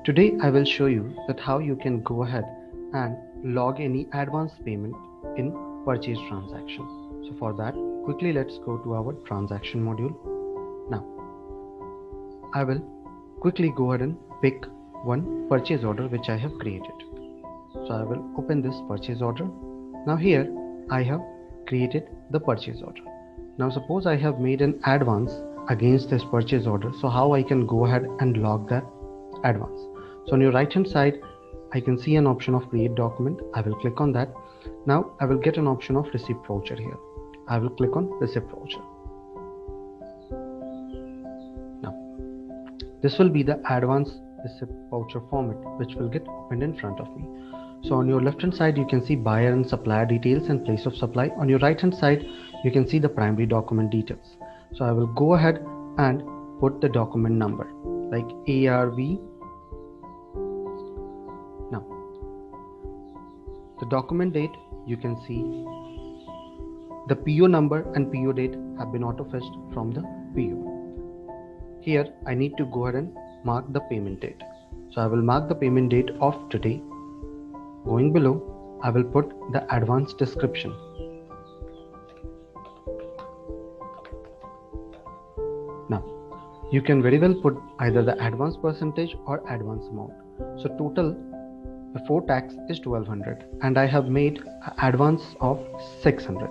Today I will show you that how you can go ahead and log any advance payment in purchase transaction. So for that, quickly let's go to our transaction module. Now I will quickly go ahead and pick one purchase order which I have created. So I will open this purchase order. Now here I have created the purchase order. Now suppose I have made an advance against this purchase order. So how I can go ahead and log that advance? So on your right hand side, I can see an option of create document. I will click on that. Now I will get an option of receipt voucher here. I will click on receipt voucher. Now this will be the advance receipt voucher format which will get opened in front of me. So on your left hand side you can see buyer and supplier details and place of supply. On your right hand side you can see the primary document details. So I will go ahead and put the document number like ARV. Now the document date, you can see the PO number and PO date have been auto fetched from the PO. Here I need to go ahead and mark the payment date. So I will mark the payment date of today. Going below, I will put the advance description. Now, you can very well put either the advance percentage or advance amount. So total before tax is 1200 and I have made an advance of 600.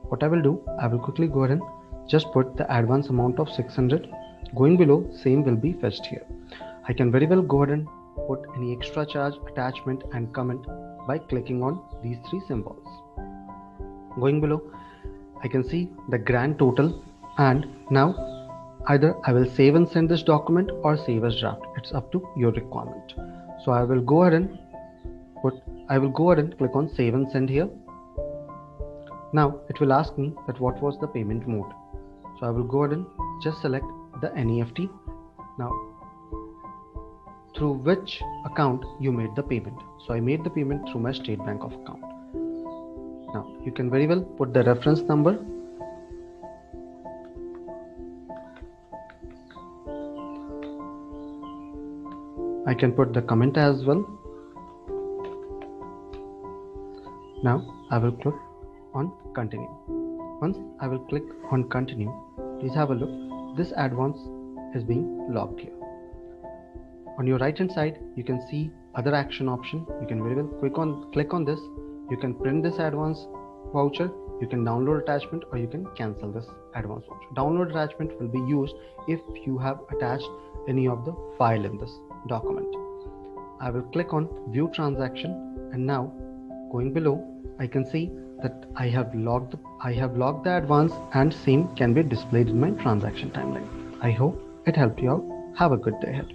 What I will do, I will quickly go ahead and just put the advance amount of 600. Going below, same will be fetched here. I can very well go ahead and put any extra charge, attachment and comment by clicking on these three symbols. Going below, I can see the grand total, and now either I will save and send this document or save as draft. It's up to your requirement. So I will go ahead and click on save and send here. Now it will ask me that what was the payment mode. So I will go ahead and just select the NEFT. Now through which account you made the payment. So I made the payment through my State Bank of account. Now you can very well put the reference number. I can put the comment as well. Now I will click on continue. Once I will click on continue, please have a look. This advance is being logged here. On your right hand side, you can see other action option. You can very well click on this. You can print this advance voucher, you can download attachment, or you can cancel this advance voucher. Download attachment will be used if you have attached any of the file in this document. I will click on view transaction, and now going below, I can see that I have logged the advance, and same can be displayed in my transaction timeline. I hope it helped you out. Have a good day ahead.